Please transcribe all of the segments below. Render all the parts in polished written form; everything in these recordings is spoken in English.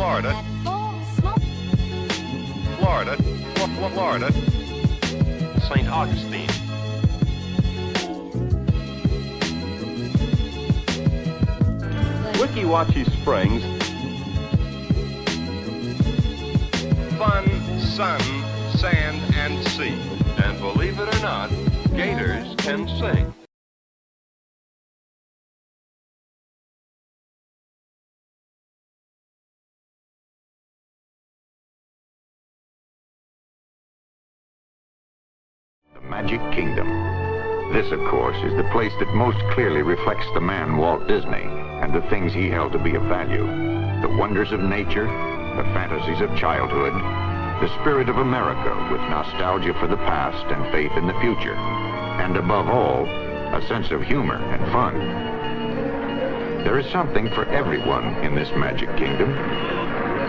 Florida, Florida, Florida, St. Augustine. Wikiwachi Springs. Fun, sun, sand, and sea. And believe it or not, gators can sing. The Magic Kingdom. This, of course, is the place that most clearly reflects the man Walt Disney and the things he held to be of value. The wonders of nature, the fantasies of childhood, the spirit of America with nostalgia for the past and faith in the future, and above all, a sense of humor and fun. There is something for everyone in this Magic Kingdom.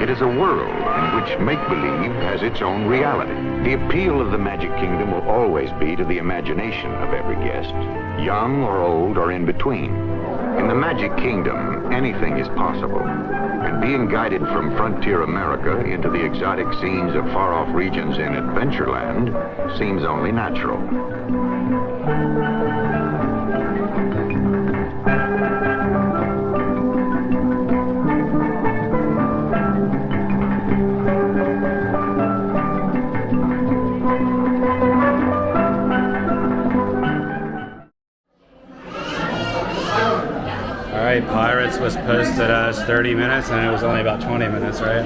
It is a world in which make-believe has its own reality. The appeal of the Magic Kingdom will always be to the imagination of every guest, young or old or in between. In the Magic Kingdom, anything is possible. And being guided from frontier America into the exotic scenes of far-off regions in Adventureland seems only natural. Alright, Pirates was posted as 30 minutes and it was only about 20 minutes, right?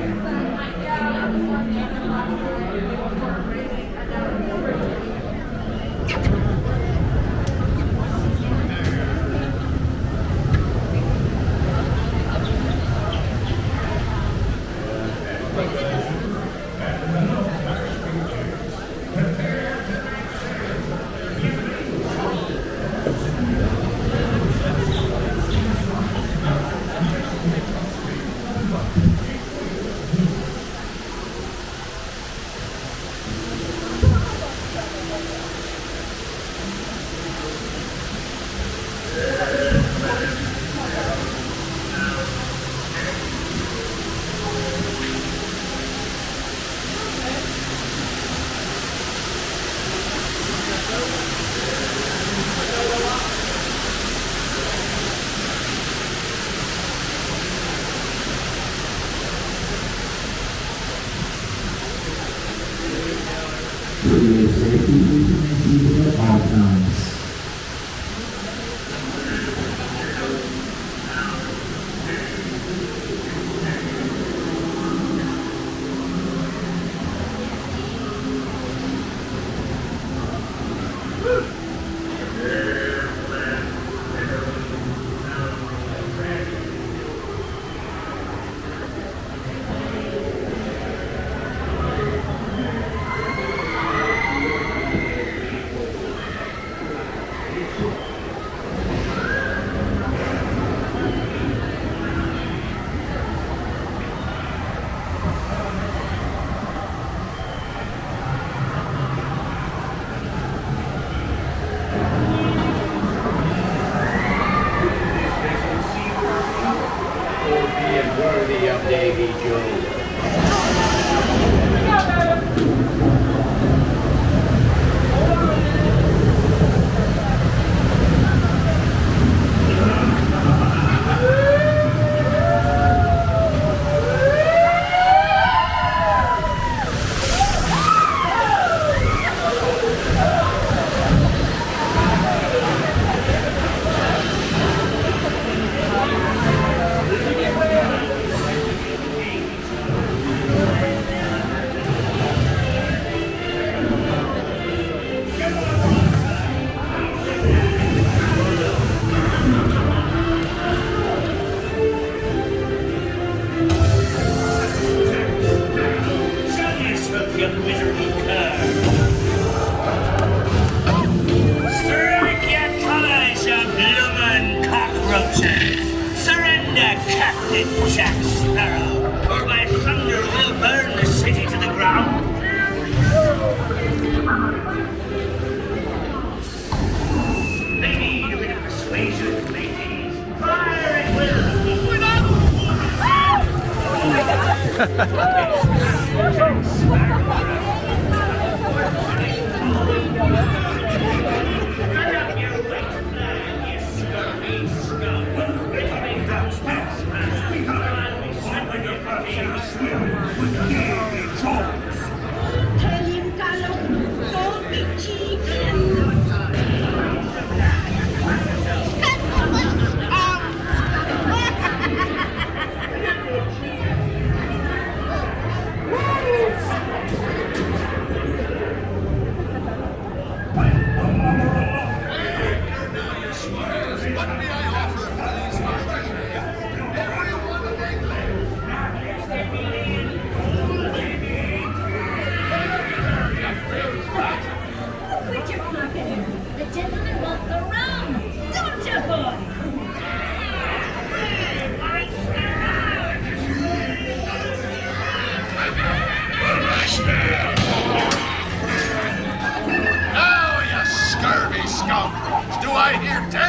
Oh, you scurvy scoundrels! Do I hear 10?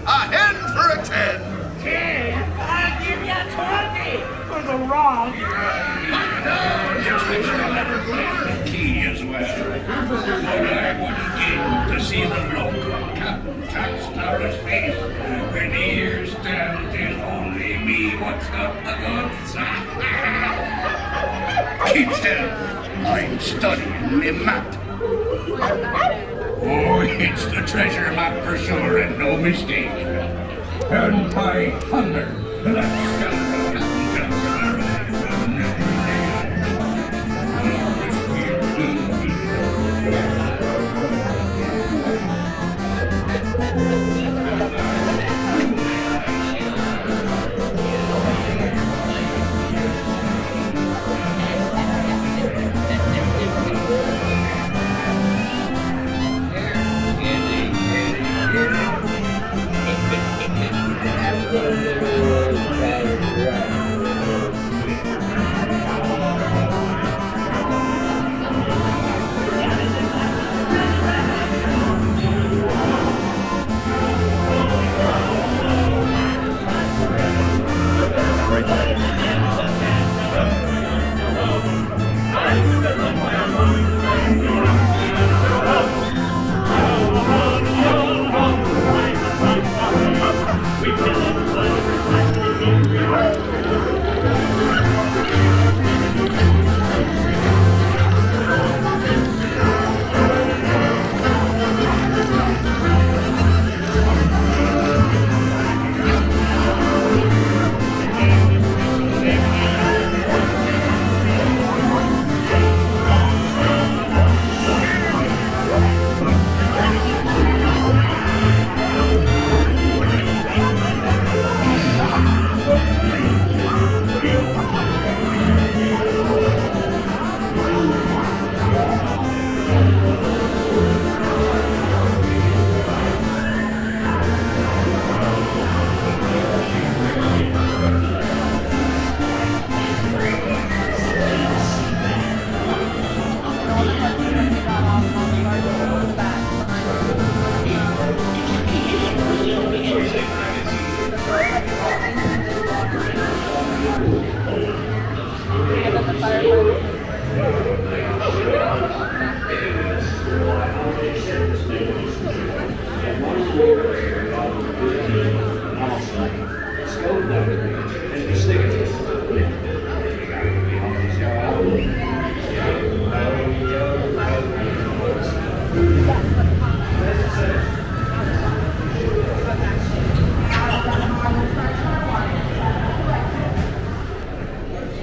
A hen for a 10! I'll give you 20 for the wrong. Key as well. What I would give to see the look on Captain Jack Sparrow's face when he hears that it is only me what's got the goods. Keep still. I'm studying me map. Oh, it's the treasure map for sure and no mistake. And by thunder, that scoundrel Captain Jack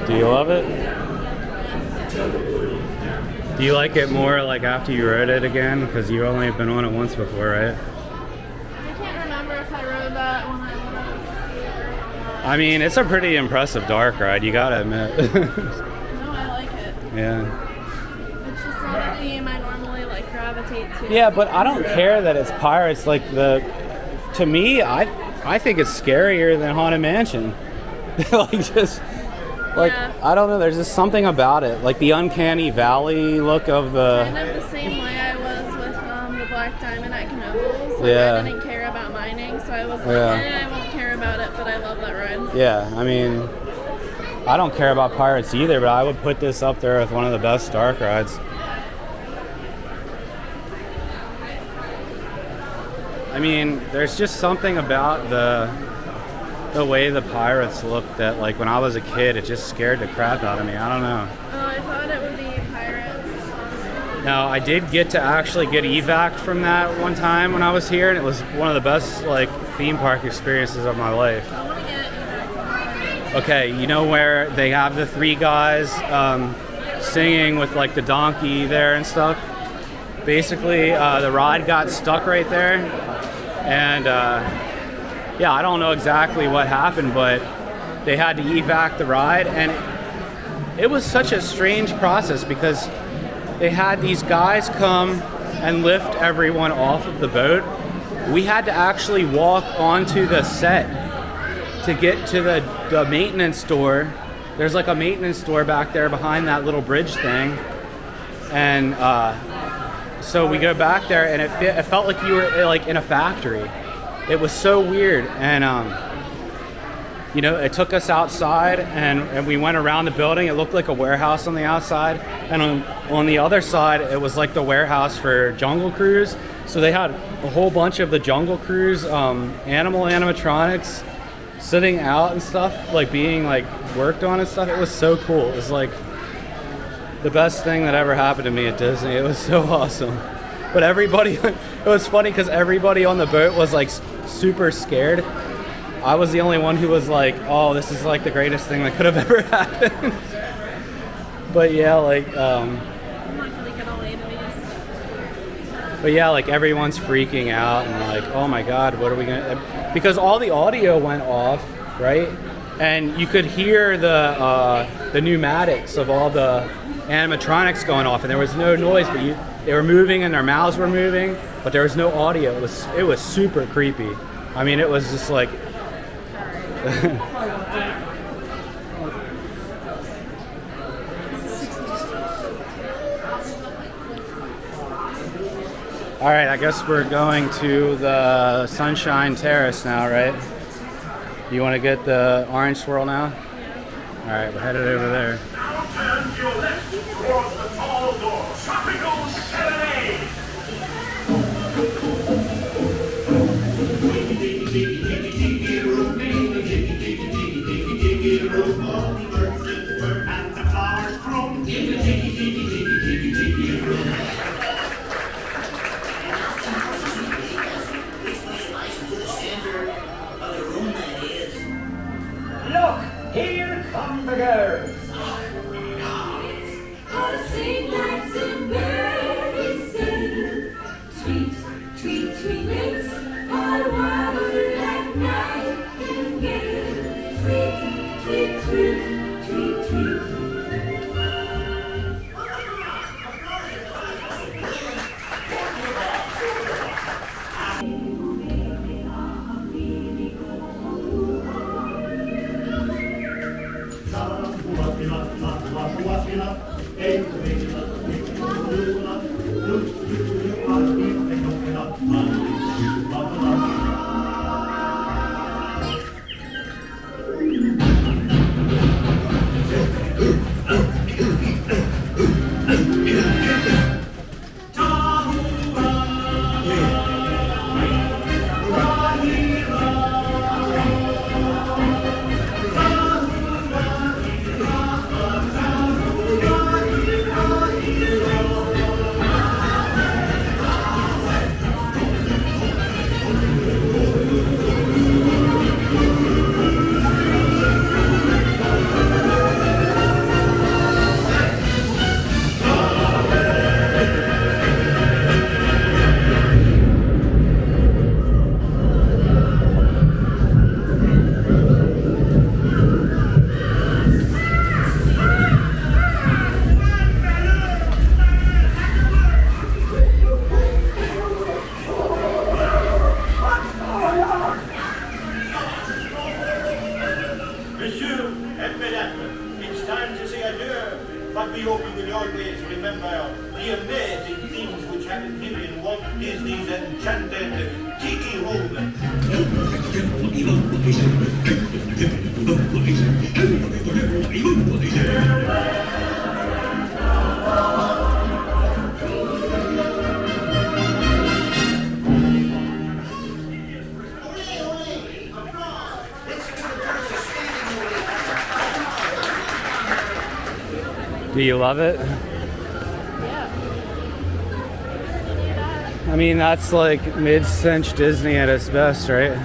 Do you love it? Do you like it more like after you rode it again? Because you only have been on it once before, right? I can't remember if I rode that when I was. I mean, it's a pretty impressive dark ride, you gotta admit. No, I like it. Yeah. It's just not a theme I normally like gravitate to. Yeah, but I don't care that it's pirates. Like to me, I think it's scarier than Haunted Mansion. Yeah. I don't know. There's just something about it, like the uncanny valley look of the. Kind of the same way I was with the Black Diamond at Knoebels. Like, Yeah. I didn't care about mining, so I was like, Yeah. I won't care about it, but I love that ride. Yeah, I mean, I don't care about pirates either, but I would put this up there with one of the best dark rides. I mean, there's just something about the way the pirates looked that, like, when I was a kid, it just scared the crap out of me. I don't know. Oh, I thought it would be pirates. Now, I did get to actually get evac'd from that one time when I was here, and it was one of the best, like, theme park experiences of my life. I want to get evac. Okay, you know where they have the 3 guys singing with, like, the donkey there and stuff? Basically, the ride got stuck right there, and yeah, I don't know exactly what happened, but they had to evac the ride, and it was such a strange process because they had these guys come and lift everyone off of the boat. We had to actually walk onto the set to get to the maintenance door. There's like a maintenance door back there behind that little bridge thing, and so we go back there, and it felt like you were like in a factory. It was so weird, and you know, it took us outside, and we went around the building. It looked like a warehouse on the outside, and on the other side, it was like the warehouse for Jungle Cruise. So they had a whole bunch of the Jungle Cruise animal animatronics sitting out and stuff, like being like worked on and stuff. It was so cool. It was like the best thing that ever happened to me at Disney. It was so awesome. But everybody, it was funny because everybody on the boat was like super scared. I was the only one who was like, oh, this is like the greatest thing that could have ever happened. But yeah, like, I'm not gonna get all 8 of these. but yeah, like everyone's freaking out and like, oh my God, what are we gonna, because all the audio went off, right? And you could hear the pneumatics of all the animatronics going off, and there was no noise, but they were moving and their mouths were moving, but there was no audio. It was super creepy. I mean, it was just like all right, I guess we're going to the Sunshine Terrace now, right? You want to get the orange swirl now? All right, we're headed over there. Turn to your left towards the tall door. Tropical Serenade. And the flowers groom. Look, here come the girls. Oh, sing like some birdies sing. Tweet, tweet, tweet, all wild like nightingale. Tweet, tweet, tweet, tweet, tweet. But we hope you will always remember the amazing things which happen here in Walt Disney's enchanted Tiki Room. Do you love it? Yeah. I mean, that's like mid-cinch Disney at its best, right?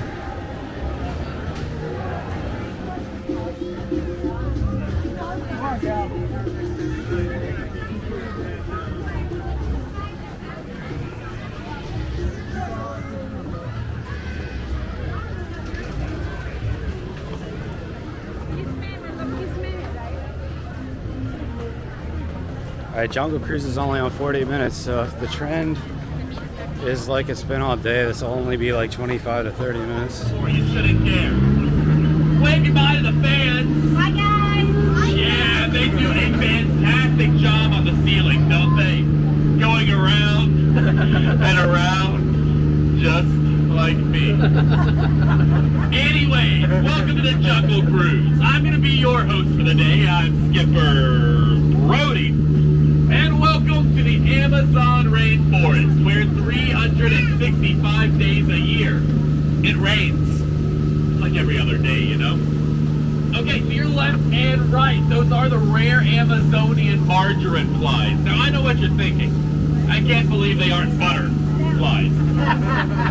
Alright, Jungle Cruise is only on 40 minutes, so if the trend is like it's been all day, this will only be like 25 to 30 minutes. Or you shouldn't care. Wave goodbye to the fans. Hi guys. Yeah, they do a fantastic job on the ceiling, don't they? Going around and around, just like me. Anyway, welcome to the Jungle Cruise. I'm going to be your host for the day. I'm Skipper Brody. And welcome to the Amazon rainforest, where 365 days a year it rains. Like every other day, you know? Okay, to your left and right, those are the rare Amazonian margarine flies. Now, I know what you're thinking. I can't believe they aren't butterflies.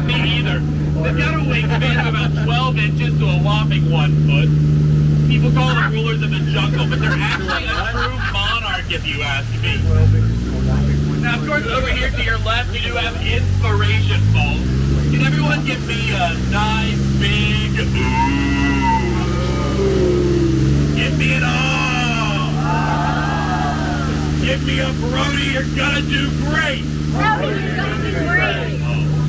Me either. They've got a wingspan of about 12 inches to a whopping 1 foot. People call them rulers of the jungle, but they're actually a true monarch, if you ask me. Now, of course, over here to your left, we do have inspiration balls. Can everyone give me a nice big ooh? Give me an oh! Give me a Brody, you're gonna do great! Brody, you're gonna do great.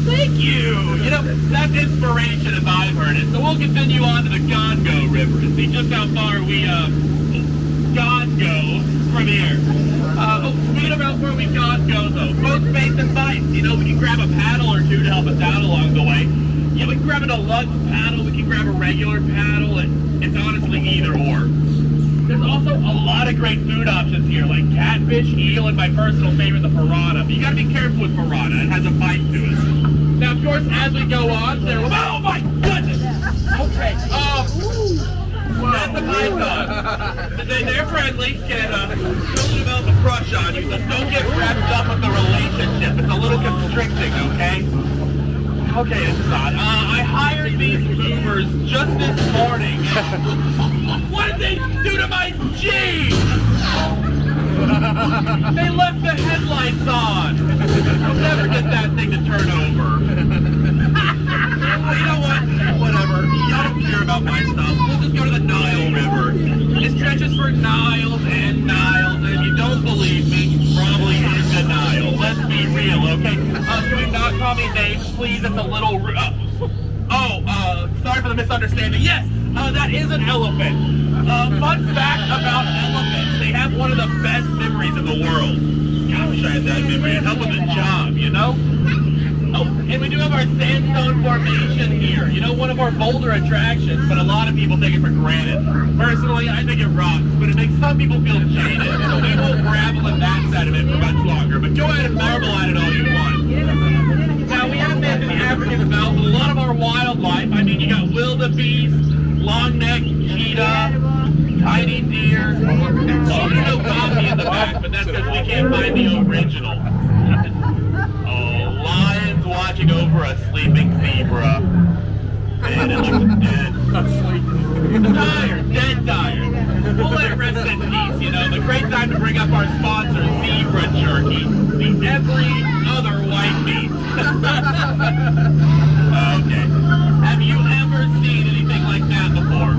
Thank you! You know, that's inspiration if I've heard it. So we'll continue on to the Congo River and see just how far we, go from here. Speaking about where we go though, both baits and bites. You know, we can grab a paddle or two to help us out along the way. Yeah, we can grab a deluxe paddle, we can grab a regular paddle, and it's honestly either or. There's also a lot of great food options here, like catfish, eel, and my personal favorite, the piranha. But you gotta be careful with piranha, it has a bite to it. Now, of course, as we go on, there will... Oh my goodness! Okay, that's a python. They're friendly, can don't develop a crush on you, so don't get wrapped up with the relationship. It's a little constricting, okay? Okay, this is odd. I hired these movers just this morning. What did they do to my Jeep? They left the headlights on. I'll never get that thing to turn over. Well, you know what? Whatever. Y'all don't care about my stuff. We'll just go to the Nile River. It stretches for miles and miles, and if you don't believe me, probably in the Nile. Let's be real, okay? Can we not call me names, please? It's a little... sorry for the misunderstanding. Yes, that is an elephant. Fun fact about elephants, they have one of the best memories in the world. God, I wish I had that memory. It'd help with the job, you know? Oh, and we do have our sandstone formation here. You know, one of our boulder attractions, but a lot of people take it for granted. Personally, I think it rocks, but it makes some people feel jaded, so we won't gravel in that side of it for much longer. But go ahead and marvel at it all you want. Now, we haven't been to the African belt, but a lot of our wildlife, I mean, you got wildebeest, long-necked cheetah, tiny deer. Oh, there's no copy in the back, but that's because we can't find the original. Oh, lions watching over a sleeping zebra. Man, it looks dead. Tired, dead tired. We'll let it rest in peace, you know. The great time to bring up our sponsor, Zebra Jerky, the every other white meat. Okay. Have you ever seen anything like that before?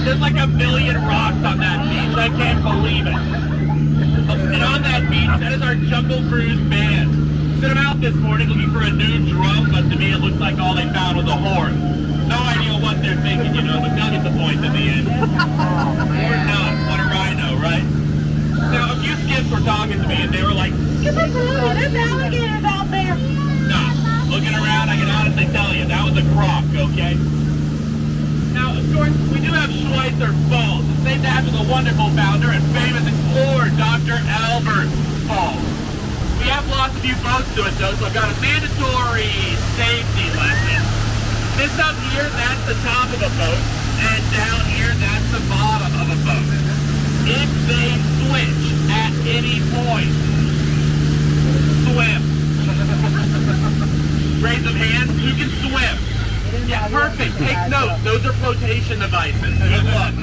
There's like 1 million rocks on that beach. I can't believe it. And on that beach, that is our Jungle Cruise band. Sent them out this morning looking for a new drum, but to me it looks like all they found was a horn. No idea what they're thinking, you know, but they'll get the point in the end. Or not. What a rhino, right? Now, a few skips were talking to me, and they were like, There's alligators out there. nah, looking around, I can honestly tell you, that was a croc, okay? Now, of course, we do have Schweitzer are Falls. It's named after the wonderful founder and famous explorer, Dr. Albert Falls. We have lost a few boats to it though, so I've got a mandatory safety lesson. This up here, that's the top of a boat, and down here, that's the bottom of a boat. If they switch at any point, swim. Raise some hands, who can swim? Yeah, perfect. Take notes. Those are flotation devices. Good luck.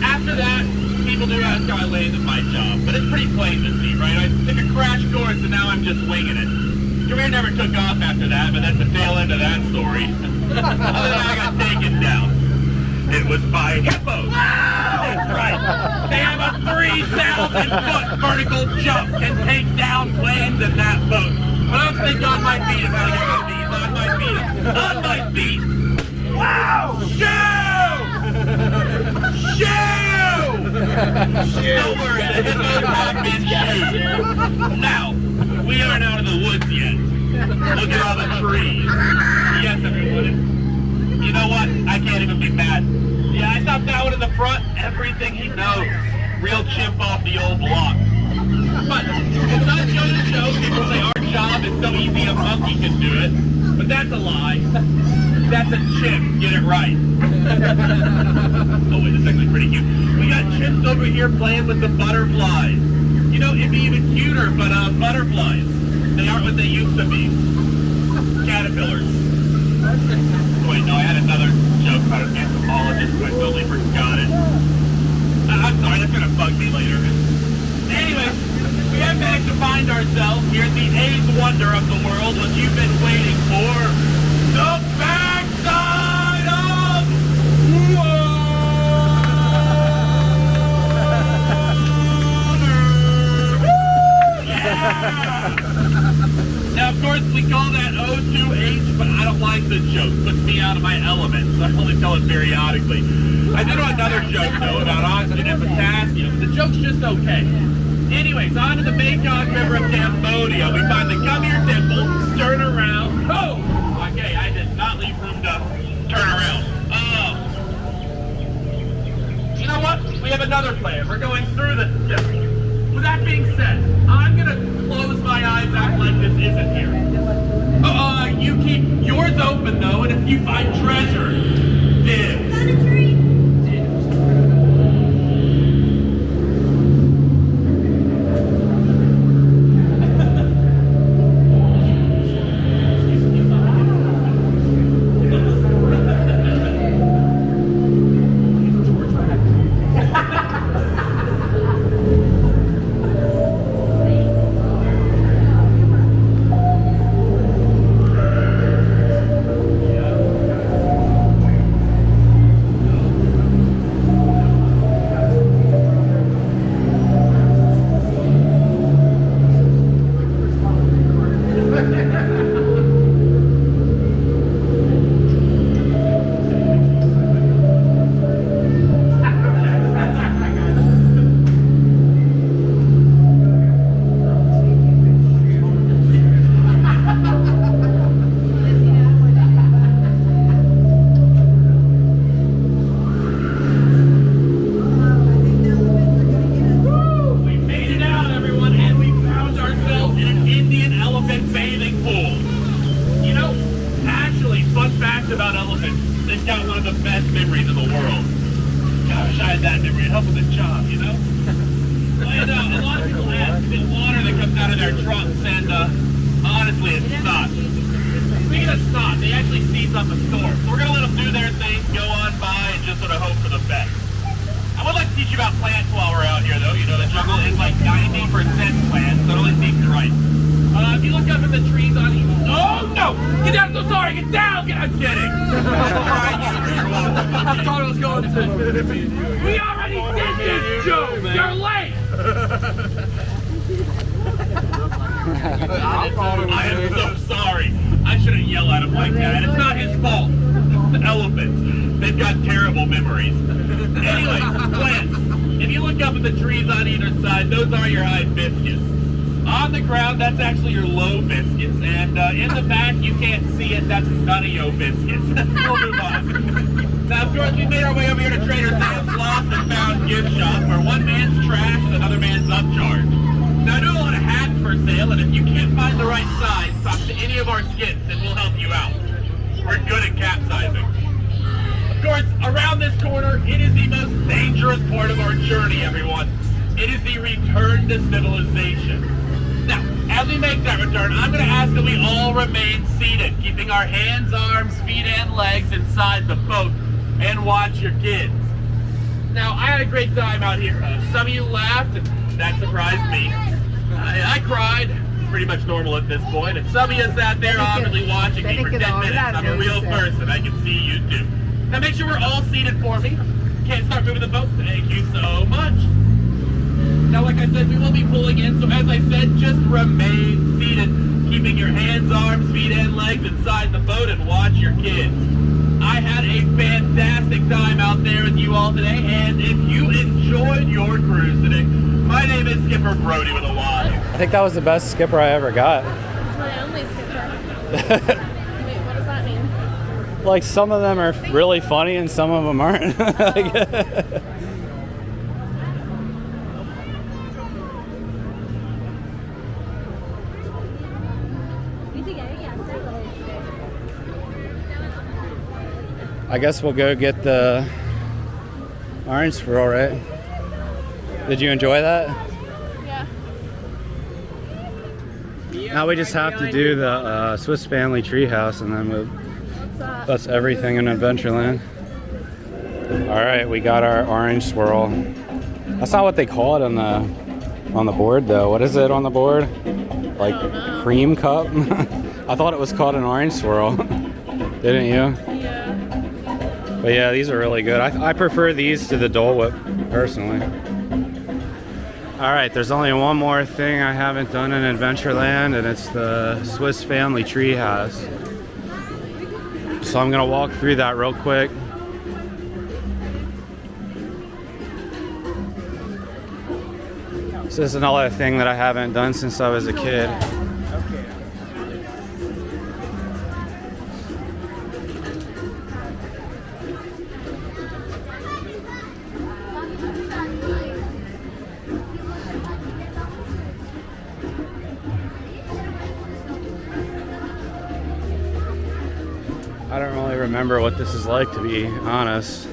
After that, people do ask how I landed my job, but it's pretty plain to see, right? I took a crash course and now I'm just winging it. Career never took off after that, but that's the tail end of that story. Other than I got taken down. It was by hippos. That's right. They have a 3,000-foot vertical jump and take down planes in that boat. But I don't think on my feet if I get one of these. On my feet. On my feet. Wow! Shoo! Don't worry, the hippos have been shooed. Now, we aren't out of the woods yet. Look at all the trees. Yes, everyone. You know what? I can't even be mad. Yeah, I thought that one in the front, everything he knows. Real chimp off the old block. But it's not show to show. People say our job is so easy a monkey can do it. But that's a lie. That's a chimp. Get it right. Oh wait, this is actually pretty cute. We got chimps over here playing with the butterflies. You know, it'd be even cuter, but butterflies. They aren't what they used to be. Caterpillars. Wait, no, I had another joke about an anthropologist, but I totally forgot it. I'm sorry, that's gonna bug me later. Anyway, we have managed to find ourselves here at the eighth wonder of the world, what you've been waiting for. The backside of water! Yeah! Now, of course, we call that O2H, but I don't like the joke. Puts me out of my element, so I only tell it periodically. I did another joke, though, about oxygen and potassium. The joke's just okay. Anyways, on to the Mekong River of Cambodia. We find the Come Here Temple, turn around. Oh! Okay, I did not leave room to turn around. You know what? We have another plan. We're going through the... With that being said, I'm gonna close my eyes, act like this isn't here. You keep yours open though, and if you find treasure, dibs. Found a tree. I am so sorry. I shouldn't yell at him like that. It's not his fault. The elephants. They've got terrible memories. Anyways, plants. If you look up at the trees on either side, those are your hibiscus. On the ground, that's actually your low biscuits. And in the back, you can't see it. That's none of your biscuits. We'll move on. Now, of course, we made our way over here to Trader Sam's Lost and Found gift shop, where one man's trash is another man's upcharge. Now, I do a lot of hats for sale, and if you can't find the right size, talk to any of our skits and we'll help you out. We're good at capsizing. Of course, around this corner, it is the most dangerous part of our journey, everyone. It is the return to civilization. Now, as we make that return, I'm going to ask that we all remain seated, keeping our hands, arms, feet, and legs inside the boat, and watch your kids. Now, I had a great time out here. Some of you laughed, and that surprised me. I cried, pretty much normal at this point, and some of you sat there obviously watching me for 10 minutes. I'm a real person. I can see you too. Now, make sure we're all seated for me. Can't start moving the boat. Thank you so much. Now, like I said, we will be pulling in, so as I said, just remain seated, keeping your hands, arms, feet, and legs inside the boat, and watch your kids. I had a fantastic time out there with you all today, and if you enjoyed your cruise today, my name is Skipper Brody with a Y. I think that was the best skipper I ever got. It's my only skipper. Wait, what does that mean? Like, some of them are really funny and some of them aren't. I guess we'll go get the orange swirl, right? Did you enjoy that? Yeah. Now we just have to do the Swiss Family Treehouse, and then that's everything in Adventureland. All right, we got our orange swirl. That's not what they call it on the board, though. What is it on the board? Like cream cup? I thought it was called an orange swirl. Didn't you? Yeah. But yeah, these are really good. I prefer these to the Dole Whip, personally. All right, there's only one more thing I haven't done in Adventureland, and it's the Swiss Family Treehouse. So I'm gonna walk through that real quick. This is another thing that I haven't done since I was a kid. I don't really remember what this is like, to be honest.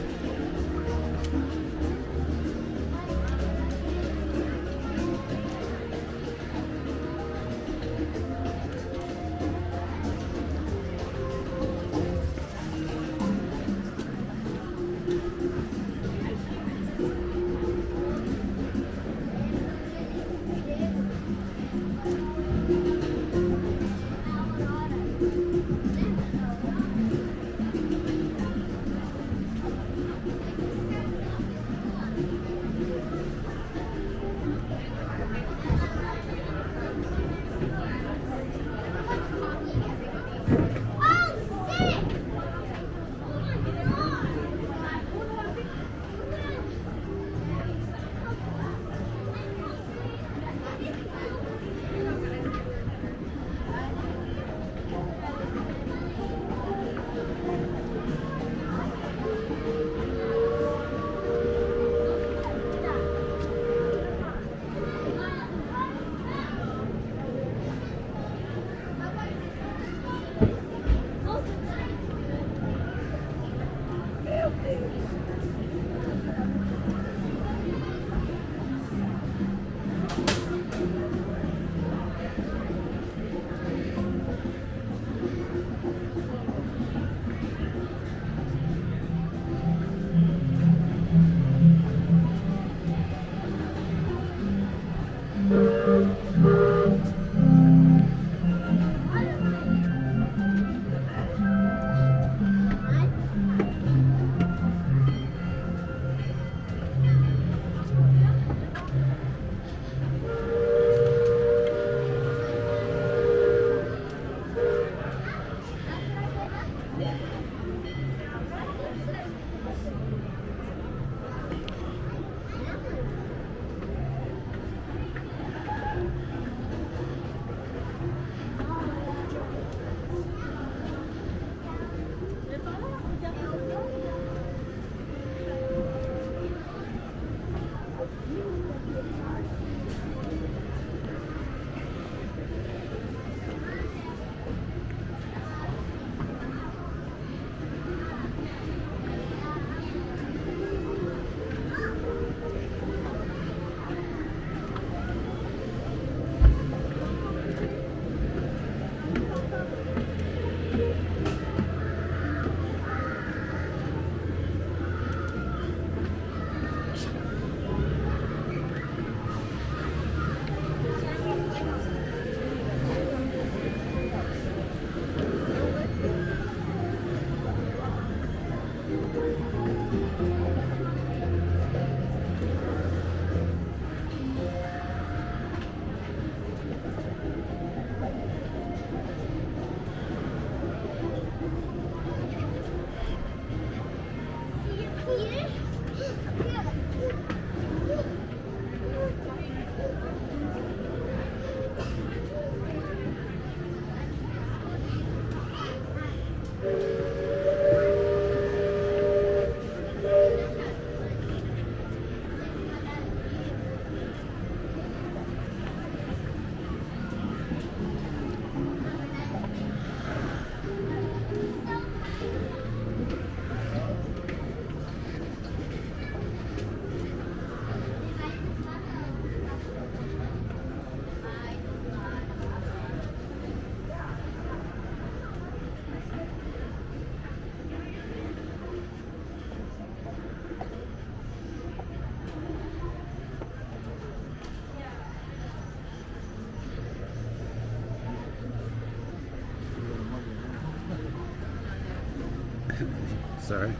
Sorry.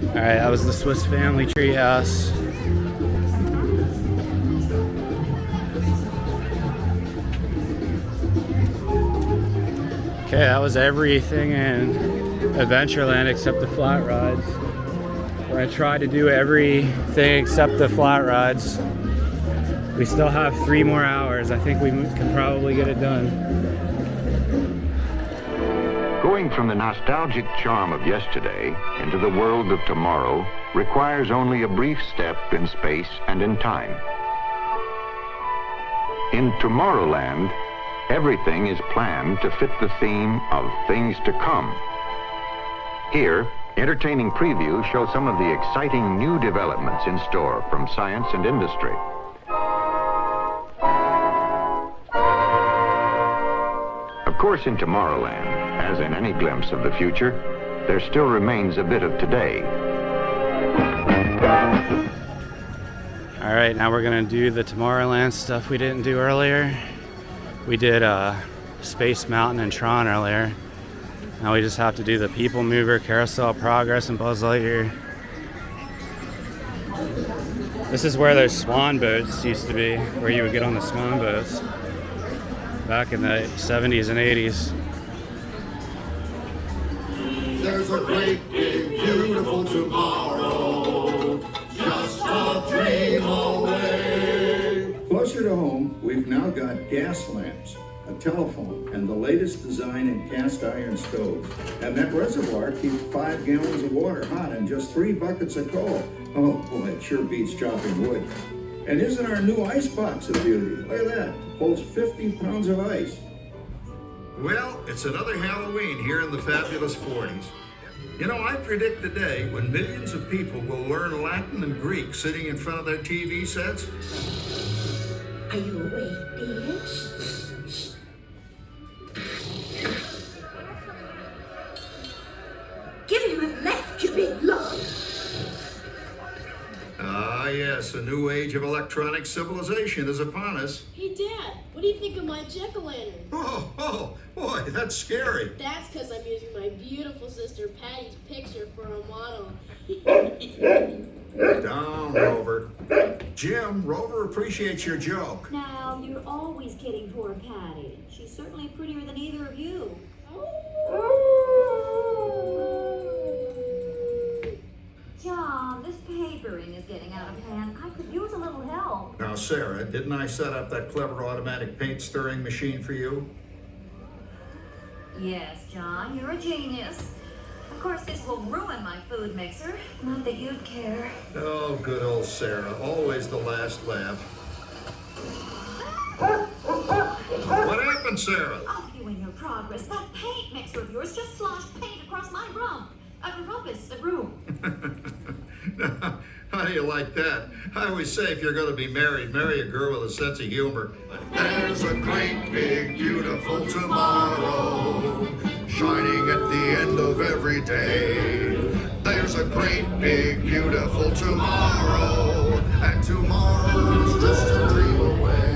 Alright, that was the Swiss Family Treehouse. Okay, that was everything in Adventureland except the flat rides. We're gonna try to do everything except the flat rides. We still have 3 more hours. I think we can probably get it done. Going from the nostalgic charm of yesterday into the world of tomorrow requires only a brief step in space and in time. In Tomorrowland, everything is planned to fit the theme of things to come. Here, entertaining previews show some of the exciting new developments in store from science and industry. Of course, in Tomorrowland, as in any glimpse of the future, there still remains a bit of today. All right, now we're gonna do the Tomorrowland stuff we didn't do earlier. We did Space Mountain and Tron earlier. Now we just have to do the People Mover, Carousel Progress, and Buzz Lightyear. This is where those swan boats used to be, where you would get on the swan boats back in the 70s and 80s. There's a great, big, beautiful tomorrow, just a dream away. Closer to home, we've now got gas lamps, a telephone, and the latest design in cast iron stoves. And that reservoir keeps 5 gallons of water hot and just 3 buckets of coal. Oh boy, it sure beats chopping wood. And isn't our new ice box a beauty? Look at that, holds 50 pounds of ice. Well, it's another Halloween here in the fabulous 40s. You know, I predict the day when millions of people will learn Latin and Greek sitting in front of their TV sets. Are you awake, dear? Give him a left, you big lug. Ah, yes, a new age of electronic civilization is upon us. Hey, Dad, what do you think of my jack-o'-lantern? Oh, boy, that's scary. That's because I'm using my beautiful sister Patty's picture for a model. Down, Rover. Jim, Rover appreciates your joke. Now, you're always kidding poor Patty. She's certainly prettier than either of you. John, this papering is getting out of hand. I could use a little help. Now, Sarah, didn't I set up that clever automatic paint stirring machine for you? Yes, John, you're a genius. Of course, this will ruin my food mixer. Not that you'd care. Oh, good old Sarah. Always the last laugh. What happened, Sarah? Arguing your progress. That paint mixer of yours just sloshed paint across my rump. A room. How do you like that? I always say if you're going to be married, marry a girl with a sense of humor. There's a great, big, beautiful tomorrow, shining at the end of every day. There's a great, big, beautiful tomorrow, and tomorrow's just a dream away.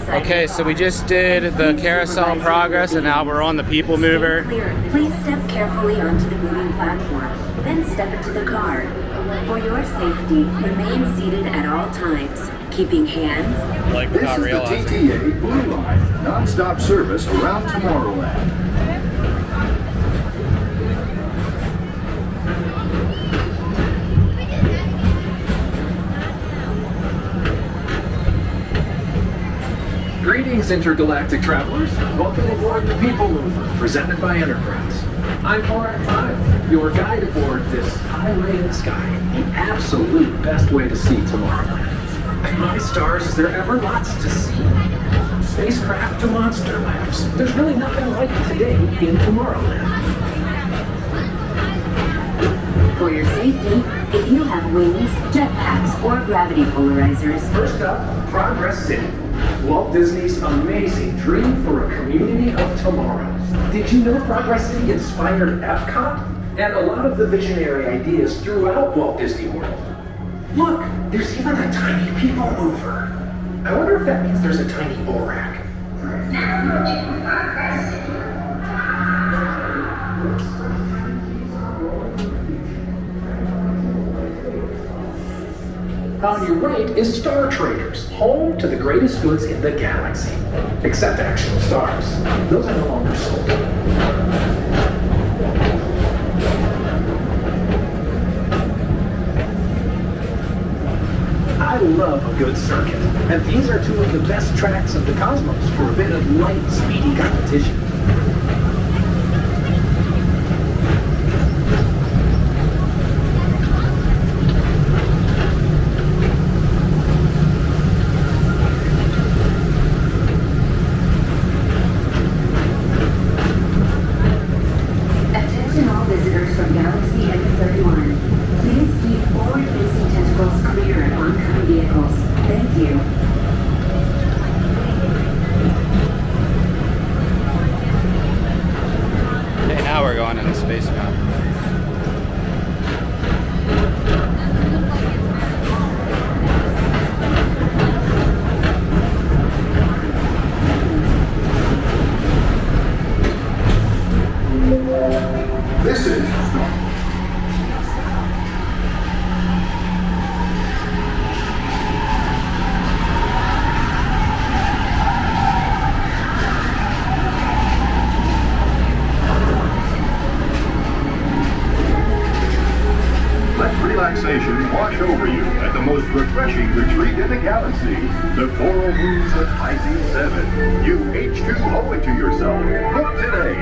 Okay, so we just did the Carousel Progress, and now we're on the People Mover. Please step carefully onto the moving platform, then step into the car. For your safety, remain seated at all times, keeping hands. Like this not is realizing. the TTA Blue Line, non-stop service around Tomorrowland. Greetings, intergalactic travelers. Welcome aboard the People Mover, presented by Enterprise. I'm Borat5, your guide aboard this highway in the sky, the absolute best way to see Tomorrowland. And my stars, is there ever lots to see? From spacecraft to monster labs, there's really nothing like today in Tomorrowland. For your safety, if you have wings, jetpacks, or gravity polarizers. First up, Progress City. Walt Disney's amazing dream for a community of tomorrow. Did you know Progress City inspired Epcot? And a lot of the visionary ideas throughout Walt Disney World. Look, there's even a tiny people mover. I wonder if that means there's a tiny ORAC. On your right is Star Traders, home to the greatest goods in the galaxy. Except actual stars. Those are no longer sold. I love a good circuit, and these are two of the best tracks of the cosmos for a bit of light, speedy competition. Attention all visitors from Galaxy N31. Please keep forward-facing tentacles clear of oncoming vehicles. Thank you. Okay, now we're going into Space Mountain. This is Let relaxation wash over you at the most refreshing retreat in the galaxy, the Coral Moons of Pisces 7. You H2O it to yourself. Book today.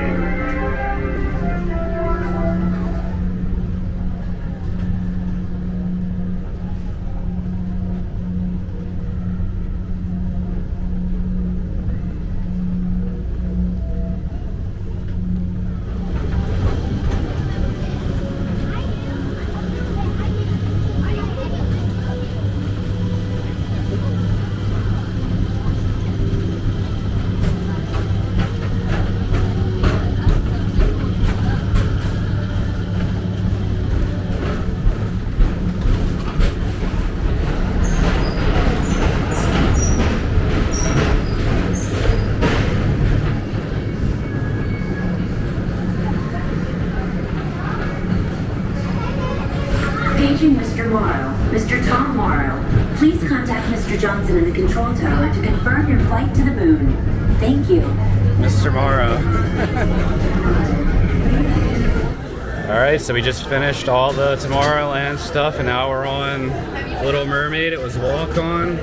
Paging Mr. Morrow. Mr. Tom Morrow. Please contact Mr. Johnson in the control tower to confirm your flight to the moon. Thank you. Mr. Morrow. Alright, so we just finished all the Tomorrowland stuff and now we're on Little Mermaid. It was walk-on.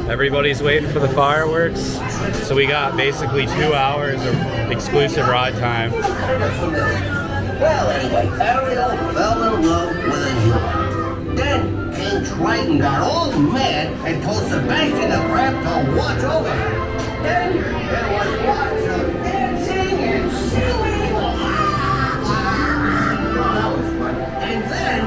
Everybody's waiting for the fireworks. So we got basically 2 hours of exclusive ride time. Well, anyway, Ariel fell in love with a human. Then King Triton got all mad and told Sebastian the Crab to watch over her. Then there was lots of dancing and singing. That was fun. And then,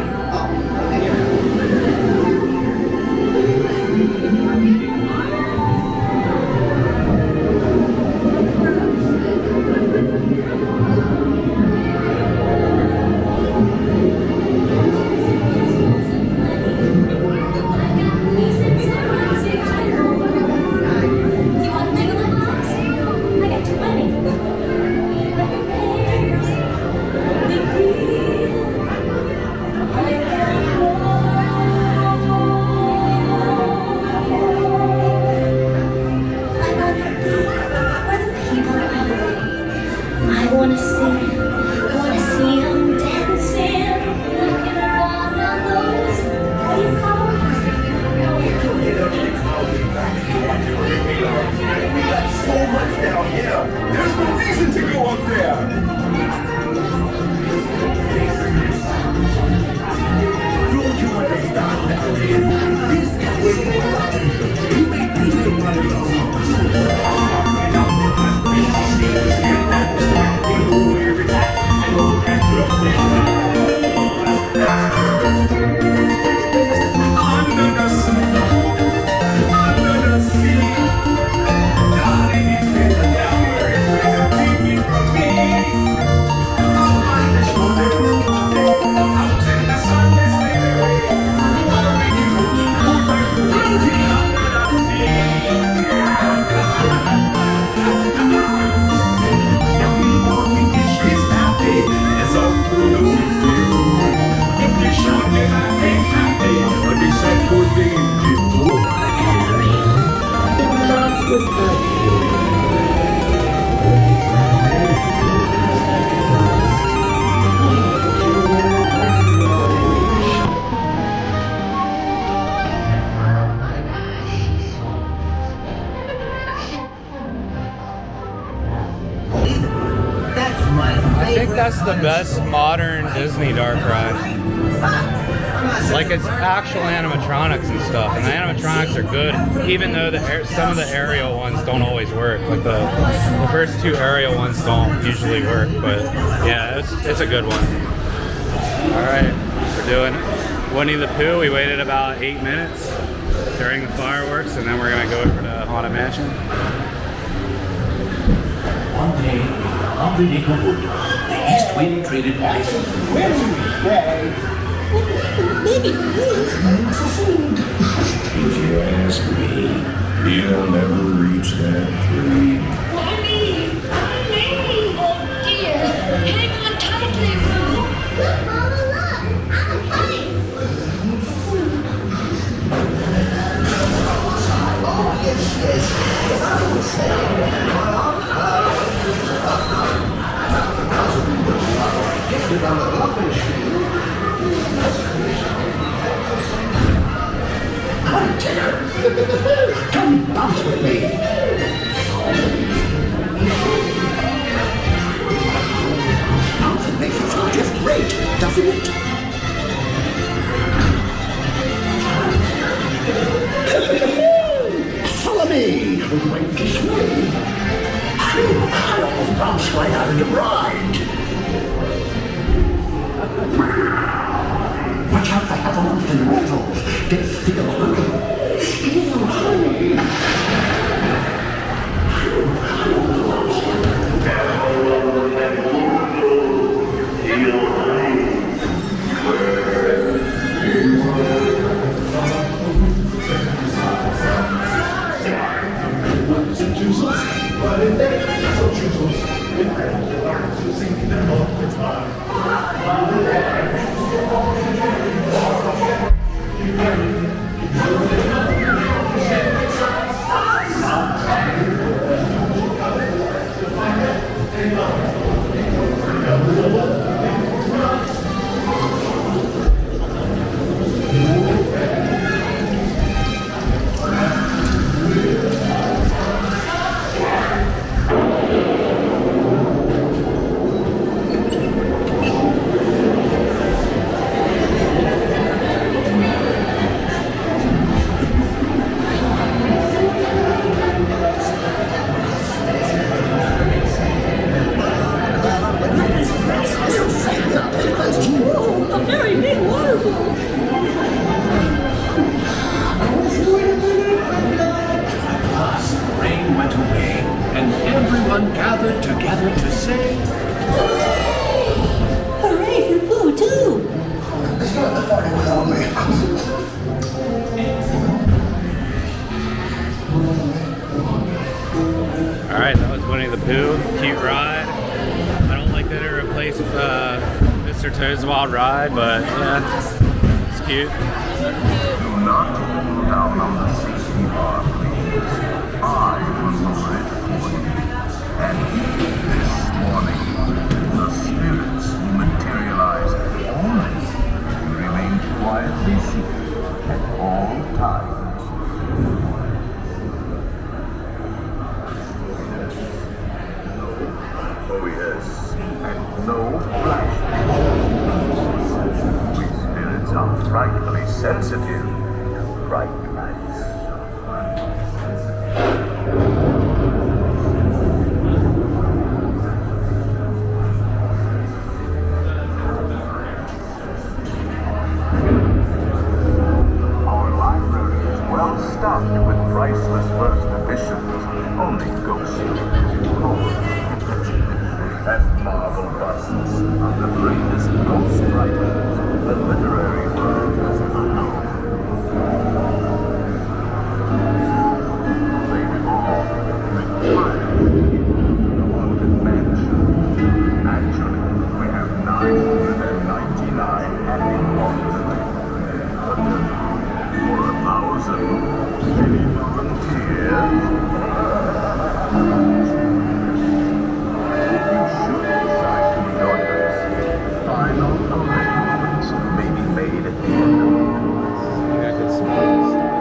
What is that good I think that's the best modern Disney dark ride. Like, it's actual animatronics and stuff, and the animatronics are good, even though some of the aerial ones don't always work. Like the first two aerial ones don't usually work, but yeah, it's a good one. All right, we're doing Winnie the Pooh. We waited about 8 minutes during the fireworks, and then we're gonna go over to Haunted Mansion. One day, unbelievable, the East Wind traded license. If you ask me, he'll never reach that tree. Mommy! Oh dear! Hang on tightly, Roo! Look, Mama, look! I'm a kite! Oh, yes, as I was saying, gifted on the open street. Come, Tigger! Come bounce with me! Bouncing makes you feel just great, doesn't it? Follow me! We're going this way. I almost bounced right out of the ride. Watch out for avalanche and rivals. They steal honey. Steal honey. Alright, that was Winnie the Pooh. Cute ride. I don't like that it replaced Mr. Toad's Wild Ride, but yeah, it's cute. Do not pull down on the safety bar, please. I will lower it for you. And this morning, the spirits will materialize only if you remain quietly seated at all times. Oh yes, and no flashing. We spirits are frightfully sensitive to bright lights. Our library is well stocked with priceless first editions, only ghosts can hold. And marble busts of the greatest ghost writers the literary world has ever known. They all retire into the haunted mansion. Actually, we have 999 happy haunted I could smell this stuff.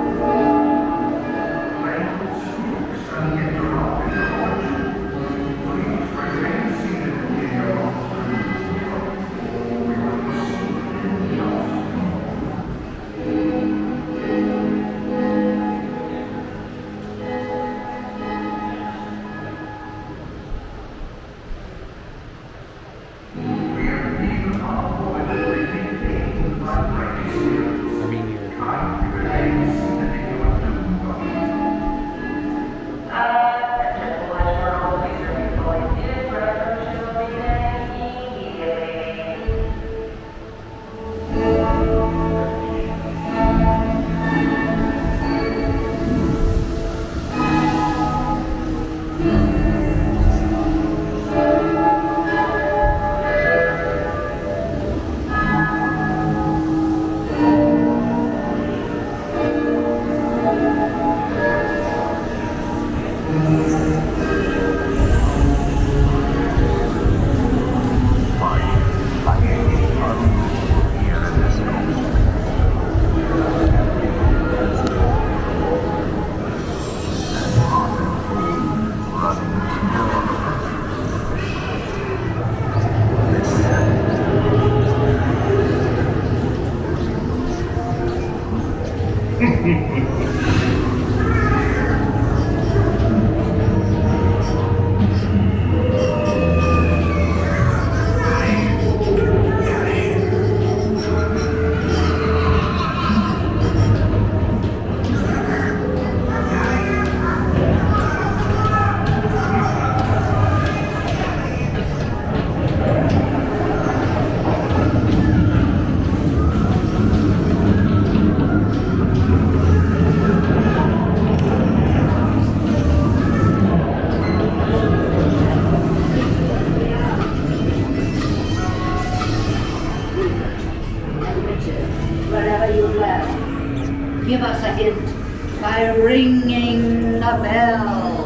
Give us a hint by ringing the bell.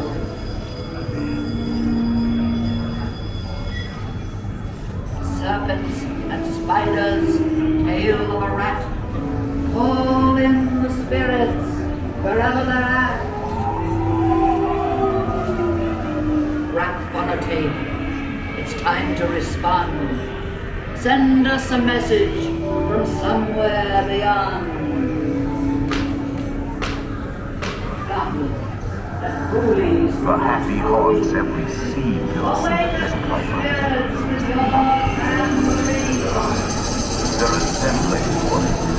Serpents and spiders, tail of a rat, call in the spirits wherever they're at. Rap on a tape, it's time to respond. Send us a message from somewhere beyond. The happy haunts every seed you'll see pleasant life. There is simply one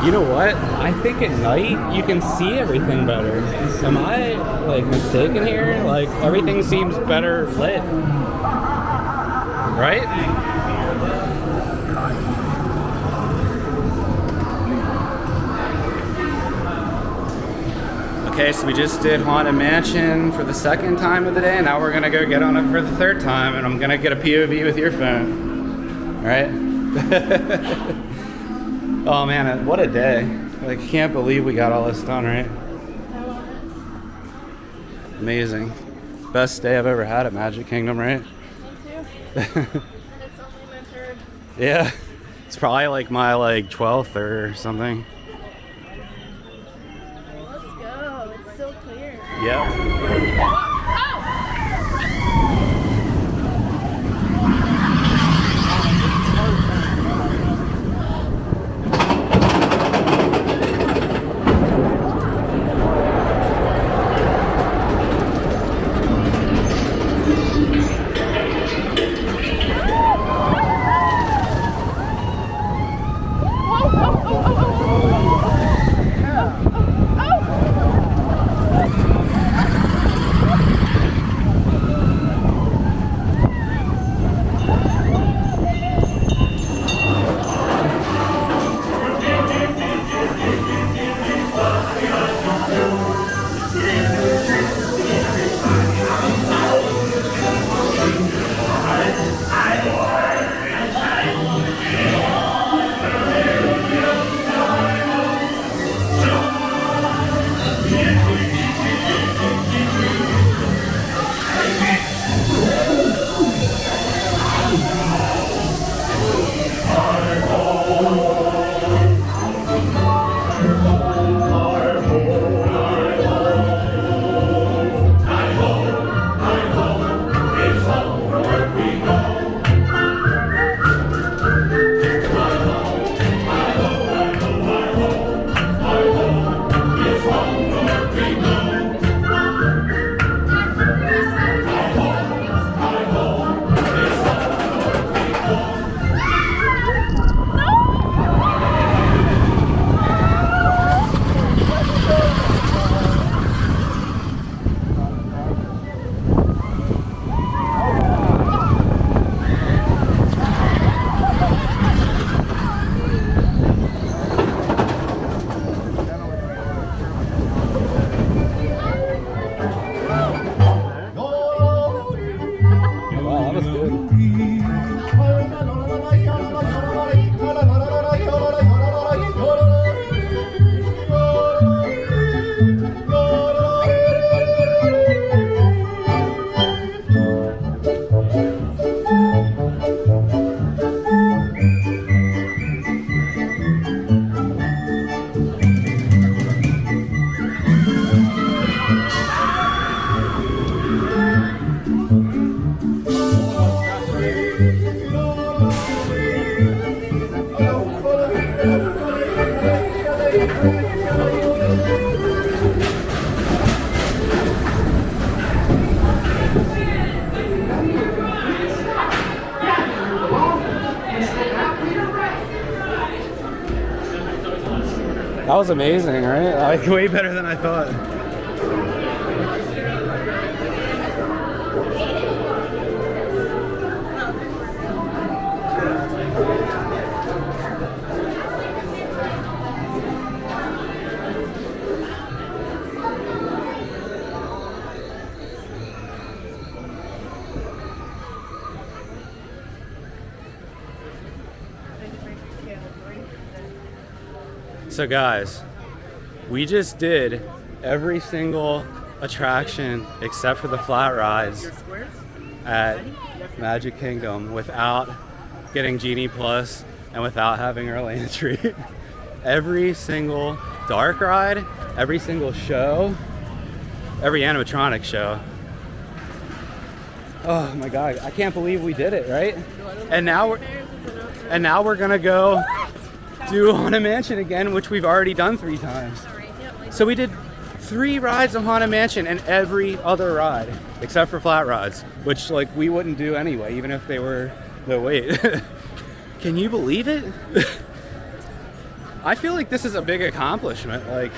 You know what? I think at night you can see everything better. Am I like mistaken here? Like everything seems better lit, right? Okay, so we just did Haunted Mansion for the second time of the day, and now we're gonna go get on it for the third time, and I'm gonna get a POV with your phone. All right? Oh man, what a day. Like, can't believe we got all this done, right? Amazing. Best day I've ever had at Magic Kingdom, right? Me too. It's only my third. Yeah. It's probably like my 12th or something. Let's go. It's still clear. Yep. That was amazing, right? Like, way better than I thought. So guys, we just did every single attraction except for the flat rides at Magic Kingdom without getting Genie Plus and without having early entry. Every single dark ride, every single show, every animatronic show. Oh my God, I can't believe we did it, right? And now we're gonna go do Haunted Mansion again, which we've already done 3 times. So we did 3 rides of Haunted Mansion and every other ride except for flat rides, which like we wouldn't do anyway, even if they were the wait. Can you believe it? I feel like this is a big accomplishment. Like,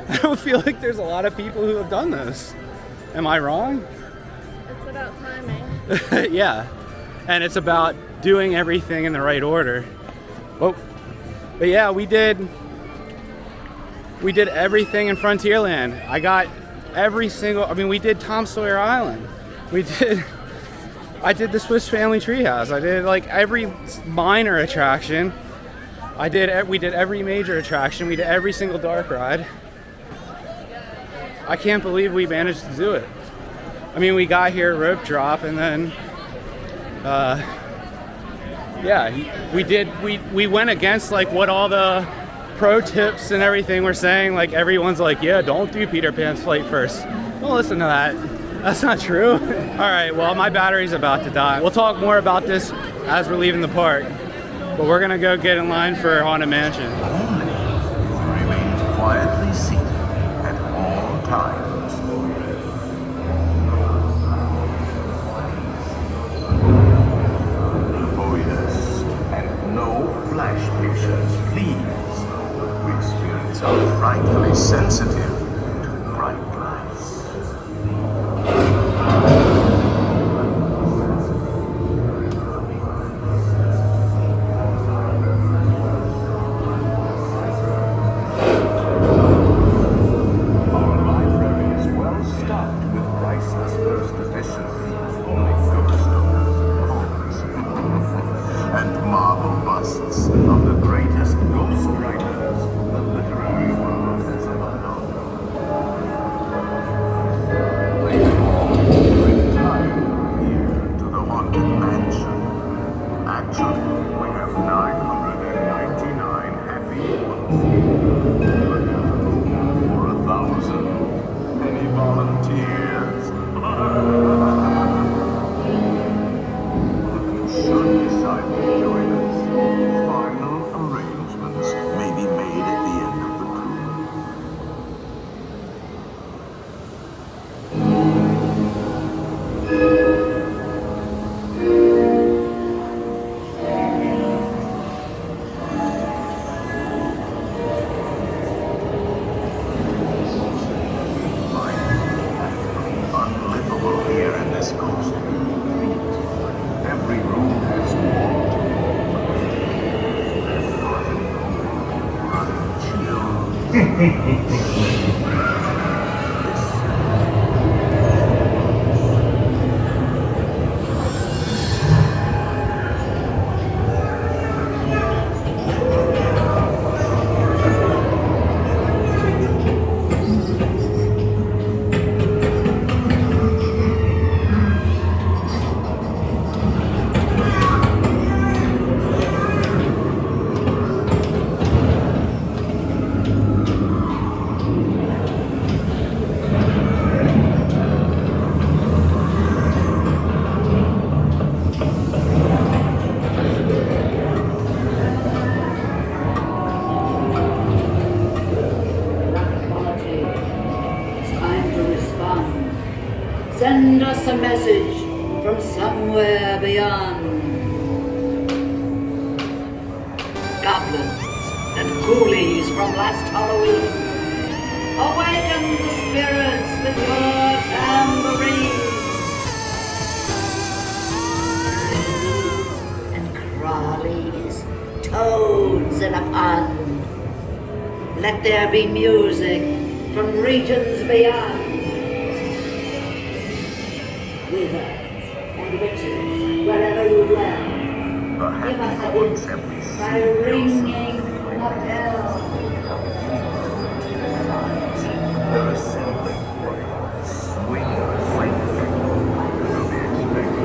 I don't feel like there's a lot of people who have done this. Am I wrong? It's about timing. Yeah, and it's about doing everything in the right order. Oh. But yeah, we did everything in Frontierland. I got every single, I mean, we did Tom Sawyer Island. I did the Swiss Family Treehouse. I did like every minor attraction. We did every major attraction. We did every single dark ride. I can't believe we managed to do it. I mean, we got here rope drop and then, yeah, we went against like what all the pro tips and everything were saying. Like everyone's like, yeah, don't do Peter Pan's flight first. Don't listen to that. That's not true. All right, well, my battery's about to die. We'll talk more about this as we're leaving the park, but we're gonna go get in line for Haunted Mansion. Remain quietly seated at all times. Flash pictures, please. We spirits are frightfully sensitive to bright lights. Our library is well stocked with priceless first editions, only ghost poems, and marble busts of the greatest ghost writers the literary world has ever known. They all retire here to the Haunted Mansion. Actually, we have 999 happy ones. For 1,000, any volunteers? If you should decide to join us, final arrangements may be made at the end of the unlivable here in this ghost. Every room has walked. Send us a message from somewhere beyond. Goblins and coolies from last Halloween. Awaken the spirits with your tambourines. And crawlies, toads in a pond. Let there be music from regions beyond. Wizards and witches, wherever you dwell, give us a hint by ringing the bell. They're assembling for it. Swing your swing. We'll be expecting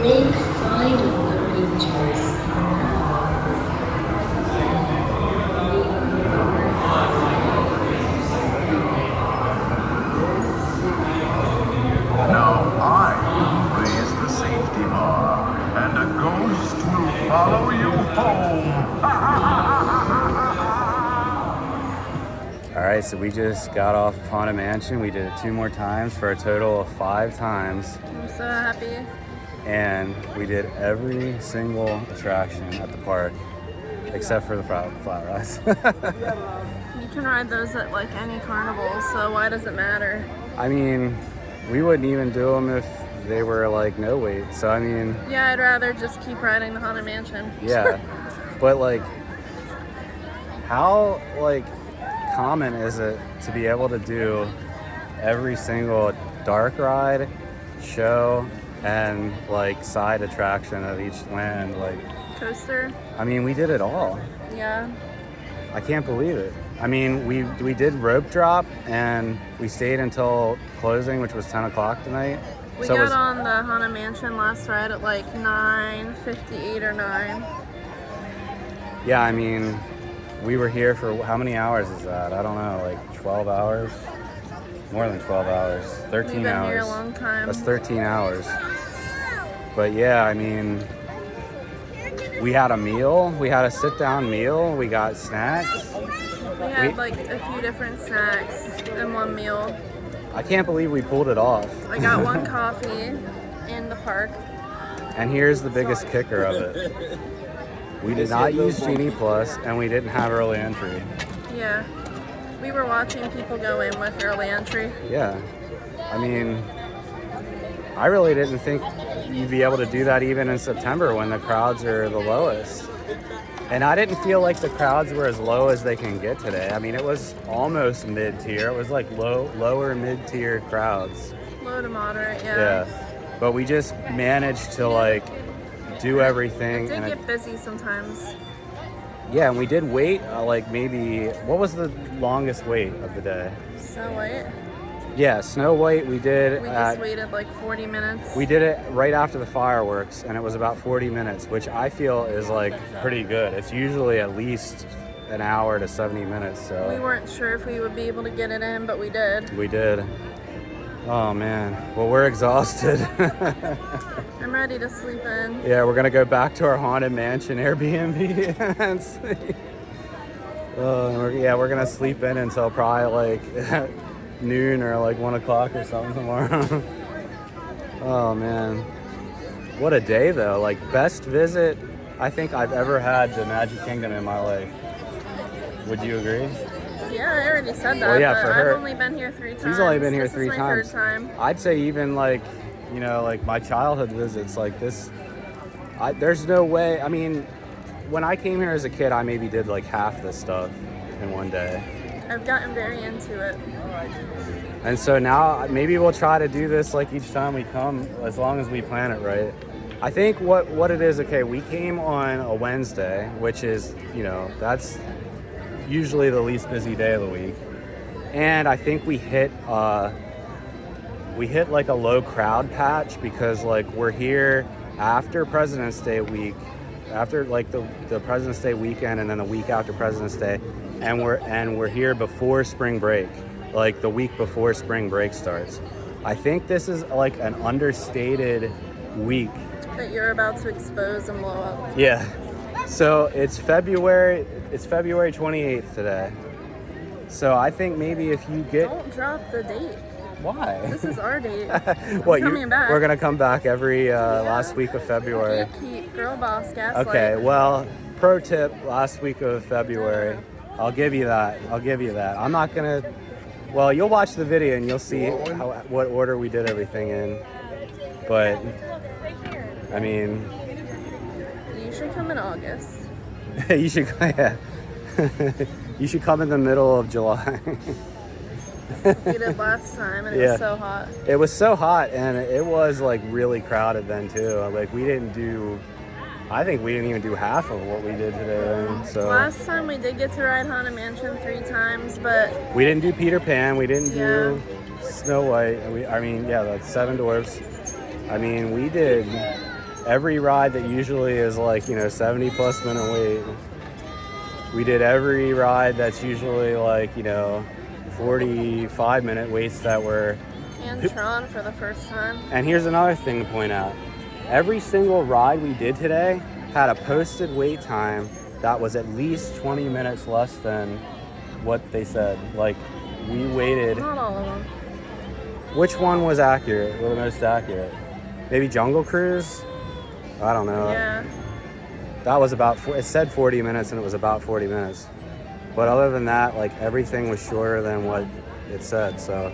Make final arrangements. Now I raise the safety bar, and a ghost will follow you home. All right, so we just got off of Haunted Mansion. We did it 2 more times for a total of 5 times. I'm so happy. And we did every single attraction at the park, except for the flat rides. You can ride those at like any carnival, so why does it matter? I mean, we wouldn't even do them if they were like no wait. So I mean, Yeah, I'd rather just keep riding the Haunted Mansion. yeah. But like, how like common is it to be able to do every single dark ride, show, and like side attraction of each land? Like, Coaster. I mean, we did it all. Yeah. I can't believe it. I mean, we did rope drop and we stayed until closing, which was 10 o'clock tonight. We So it got was, on the Haunted Mansion last ride at like 9:58 or 9. yeah, I mean, we were here for how many hours is that? I don't know, like 12 hours? More than 12 hours. 13 We've been hours. here a long time. That's 13 hours. But yeah, I mean, we had a meal. We had a sit-down meal. We got snacks. We had like a few different snacks in one meal. I can't believe we pulled it off. I got one coffee in the park. And here's the biggest kicker of it. We did not use Genie Plus, and we didn't have early entry. Yeah. We were watching people go in with early entry. Yeah. I mean, I really didn't think you'd be able to do that even in September when the crowds are the lowest. And I didn't feel like the crowds were as low as they can get today. I mean, it was almost mid-tier. It was like lower mid-tier crowds. Low to moderate, Yeah. But we just managed to like do everything. It did and get busy sometimes. yeah, and we did wait like maybe, what was the longest wait of the day? Snow White. Yeah, Snow White we did We at, just waited like 40 minutes. we did it right after the fireworks, and it was about 40 minutes, which I feel is like pretty good. It's usually at least an hour to 70 minutes, so. We weren't sure if we would be able to get it in, but we did. We did. Oh man, well, we're exhausted. I'm ready to sleep in. Yeah, we're gonna go back to our Haunted Mansion Airbnb and sleep. We're gonna sleep in until probably like noon or like 1 o'clock or something tomorrow. Oh man, what a day though. Like, best visit I think I've ever had to Magic Kingdom in my life. Would you agree? Yeah, I already said that. Well, yeah, but for her- I've only been here 3 times. She's only been here This is 3 my times. 3rd time. I'd say even like, you know, like my childhood visits like this, there's no way. I mean, when I came here as a kid, I maybe did like half this stuff in one day. I've gotten very into it. And so now maybe we'll try to do this like each time we come, as long as we plan it right. I think what it is, okay, we came on a Wednesday, which is, you know, that's usually the least busy day of the week. And I think we hit like a low crowd patch because like we're here after President's Day week, after like the President's Day weekend and then the week after President's Day, and we're here before spring break, like the week before spring break starts. I think this is like an understated week. That you're about to expose and blow up. Yeah. So it's February 28th today. So I think maybe if you get... Don't drop the date. Why? This is our date. What, coming back. We're gonna come back every last week of February. Keep girl boss gaslight. Okay, well, pro tip, last week of February. I'll give you that. I'm not gonna... Well, you'll watch the video and you'll see what order we did everything in. But, I mean... You should come in August. You should, yeah. You should come in the middle of July. We did last time and it was so hot. It was so hot and it was like really crowded then too. Like I think we didn't even do half of what we did today. So Last time we did get to ride Haunted Mansion 3 times, but we didn't do Peter Pan. We didn't do Snow White. Like 7 Dwarfs. I mean, we did every ride that usually is like, 70 plus minute wait. We did every ride that's usually like, 45 minute waits that were... And Tron for the first time. And here's another thing to point out. Every single ride we did today had a posted wait time that was at least 20 minutes less than what they said. Like, we waited... Not all of them. Which one was accurate, or the most accurate? Maybe Jungle Cruise? I don't know. Yeah. That was it said 40 minutes and it was about 40 minutes. But other than that, like, everything was shorter than what it said, so.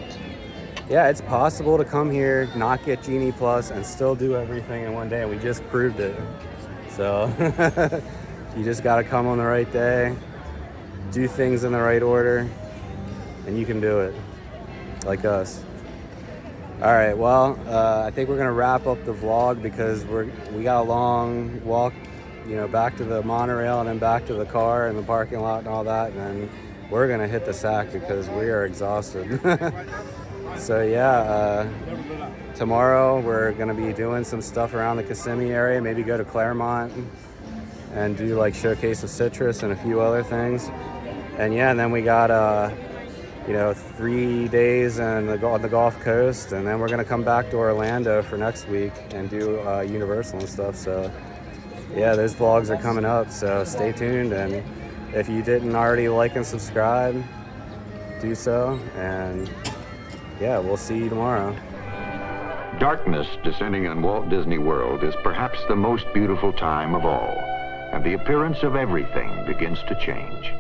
Yeah, it's possible to come here, not get Genie Plus, and still do everything in one day, and we just proved it. So, You just got to come on the right day, do things in the right order, and you can do it, like us. All right, well, I think we're gonna wrap up the vlog because we got a long walk, you know, back to the monorail and then back to the car and the parking lot and all that, and then we're gonna hit the sack because we are exhausted. So yeah, tomorrow we're gonna be doing some stuff around the Kissimmee area, maybe go to Claremont and do like Showcase of Citrus and a few other things. And yeah, and then we got 3 days on the Gulf Coast, and then we're gonna come back to Orlando for next week and do Universal and stuff. So yeah, those vlogs are coming up, so stay tuned. And if you didn't already like and subscribe, do so. And yeah, we'll see you tomorrow. Darkness descending on Walt Disney World is perhaps the most beautiful time of all, and the appearance of everything begins to change.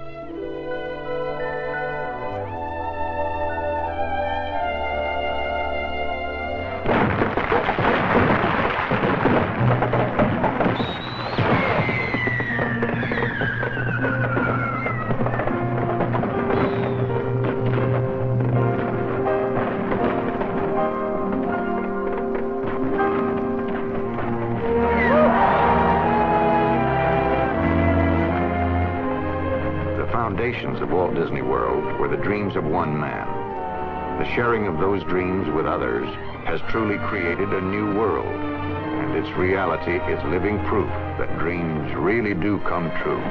Of Walt Disney World were the dreams of one man. The sharing of those dreams with others has truly created a new world, and its reality is living proof that dreams really do come true.